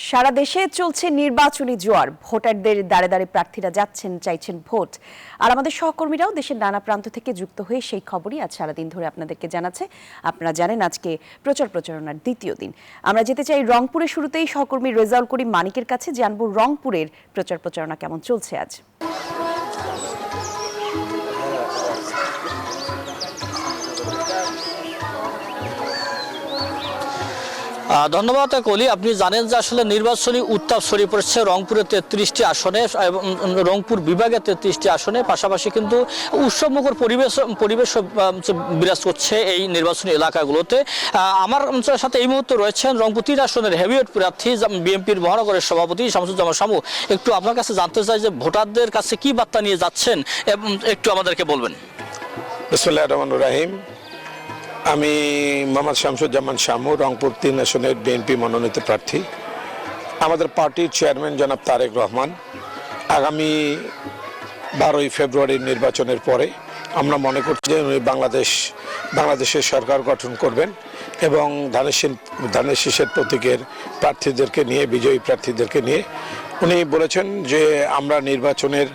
সারা দেশে চলছে নির্বাচনী জোয়ার। ভোটারদের দাঁড়ে দাঁড়ে প্রার্থীরা যাচ্ছেন, চাইছেন ভোট। আর আমাদের সহকর্মীরাও দেশের নানা প্রান্ত থেকে যুক্ত হয়ে সেই খবরই আজ সারাদিন ধরে আপনাদেরকে জানাচ্ছে। আপনারা জানেন আজকে প্রচারণার দ্বিতীয় দিন। আমরা যেতে চাই রংপুরে। শুরুতেই সহকর্মী রেজাউল করিম মানিকের কাছে জানবো রংপুরের প্রচারণা কেমন চলছে আজ। ধন্যবাদ কলি। আপনি জানেন যে আসলে নির্বাচনী উত্তাপ ছড়িয়ে পড়েছে রংপুরের 33টি আসনে, রংপুর বিভাগের 33টি আসনে। পাশাপাশি কিন্তু উৎসবমুখর পরিবেশ বিরাজ করছে এই নির্বাচনী এলাকাগুলোতে। আমার সাথে এই মুহূর্তে রয়েছেন রংপুর 3 আসনের হেভিওয়েট প্রার্থী বিএনপির মহানগরের সভাপতি শামসুজ্জামান শামু। একটু আপনার কাছে জানতে চাই যে ভোটারদের কাছে কি বার্তা নিয়ে যাচ্ছেন, একটু আমাদেরকে বলবেন। বিসমিল্লাহির রহমানির রহিম। আমি মোহাম্মদ শামসুজ্জামান শামু, রংপুর 3 আসনের বিএনপি মনোনীত প্রার্থী। আমাদের পার্টির চেয়ারম্যান জনাব তারেক রহমান আগামী 12ই ফেব্রুয়ারির নির্বাচনের পরে আমরা মনে করছি যে উনি বাংলাদেশের সরকার গঠন করবেন এবং ধানের শীষের প্রতীকের প্রার্থীদেরকে নিয়ে, বিজয়ী প্রার্থীদেরকে নিয়ে উনি বলেছেন যে আমরা নির্বাচনের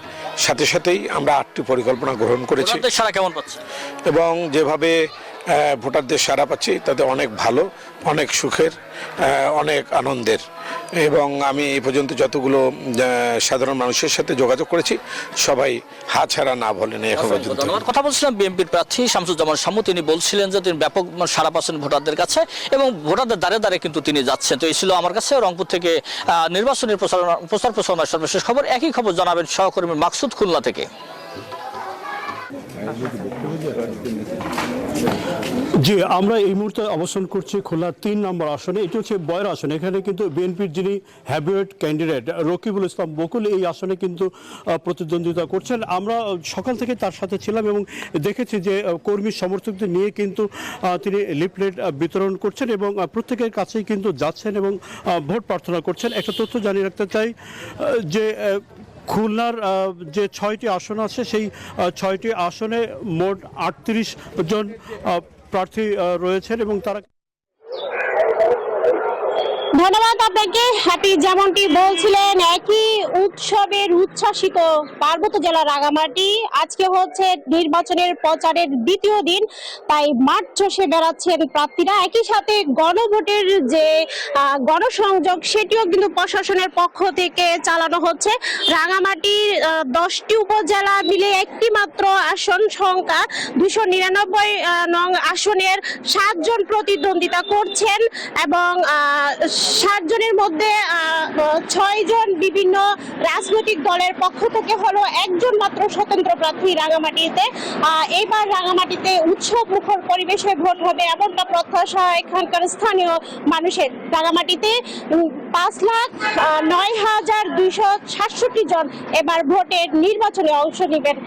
সাথে সাথেই আমরা 8টি পরিকল্পনা গ্রহণ করেছি। সারা কেমন পাচ্ছে এবং যেভাবে ভোটারদের সাড়া পাচ্ছি তাতে অনেক ভালো, অনেক সুখের, অনেক আনন্দের। এবং আমি এই পর্যন্ত যতগুলো সাধারণ মানুষের সাথে যোগাযোগ করেছি সবাই হাতছাড়া না বলেন এখন পর্যন্ত। কথা বলছিলাম বিএনপির প্রার্থী শামসুজ্জামান শামু। তিনি বলছিলেন যে তিনি ব্যাপক সাড়া পাচ্ছেন ভোটারদের কাছে এবং ভোটারদের দ্বারে দ্বারে কিন্তু তিনি যাচ্ছেন। তো এই ছিল আমার কাছে রংপুর থেকে নির্বাচনের প্রচারণার সর্বশেষ খবর। একই খবর জানাবেন সহকর্মী মাকসুদ খুলনা থেকে। জি, আমরা এই মুহূর্তে অবস্থান করছি খুলনা 3 নম্বর আসনে। এটি হচ্ছে বয়রা আসন। এখানে কিন্তু বিএনপির যিনি হেভিওয়েট ক্যান্ডিডেট রকিবুল ইসলাম বকুল এই আসনে কিন্তু প্রতিদ্বন্দ্বিতা করছেন। আমরা সকাল থেকে তার সাথে ছিলাম এবং দেখেছি যে কর্মী সমর্থকদের নিয়ে কিন্তু তিনি লিফলেট বিতরণ করছেন এবং প্রত্যেকের কাছেই কিন্তু যাচ্ছেন এবং ভোট প্রার্থনা করছেন। একটা তথ্য জানিয়ে রাখতে চাই যে খুলনার যে 6টি আসন আছে সেই 6টি আসনে মোট 38 জন প্রার্থী রয়েছেন এবং তারা। ধন্যবাদ আপনাকে। আপনি যেমনটি বলছিলেন একই উৎসবের উচ্ছ্বাসিত পার্বত্য জেলা রাঙামাটি। আজকে হচ্ছে নির্বাচনের প্রচারের দ্বিতীয় দিন, তাই মাঠ চষে বেড়াচ্ছেন প্রার্থীরা। একই সাথে গণভোটের যে গণসংযোগ সেটিও কিন্তু প্রশাসনের পক্ষ থেকে চালানো হচ্ছে। রাঙামাটির 10টি উপজেলা মিলে একটি মাত্র আসন সংখ্যা 299 নং আসনের 7 জন প্রতিদ্বন্দ্বিতা করছেন এবং 7 জনের মধ্যে 6 জন বিভিন্ন রাজনৈতিক দলের পক্ষ থেকে হলো, একজন মাত্র স্বতন্ত্র প্রার্থী রাঙামাটিতে। এবার রাঙামাটিতে উৎসব মুখর পরিবেশে ভোট হবে এমনটা প্রত্যাশা এখানকার স্থানীয় মানুষের। রাঙামাটিতে 5,09,267 জন এবার ভোটের নির্বাচনে অংশ নেবেন।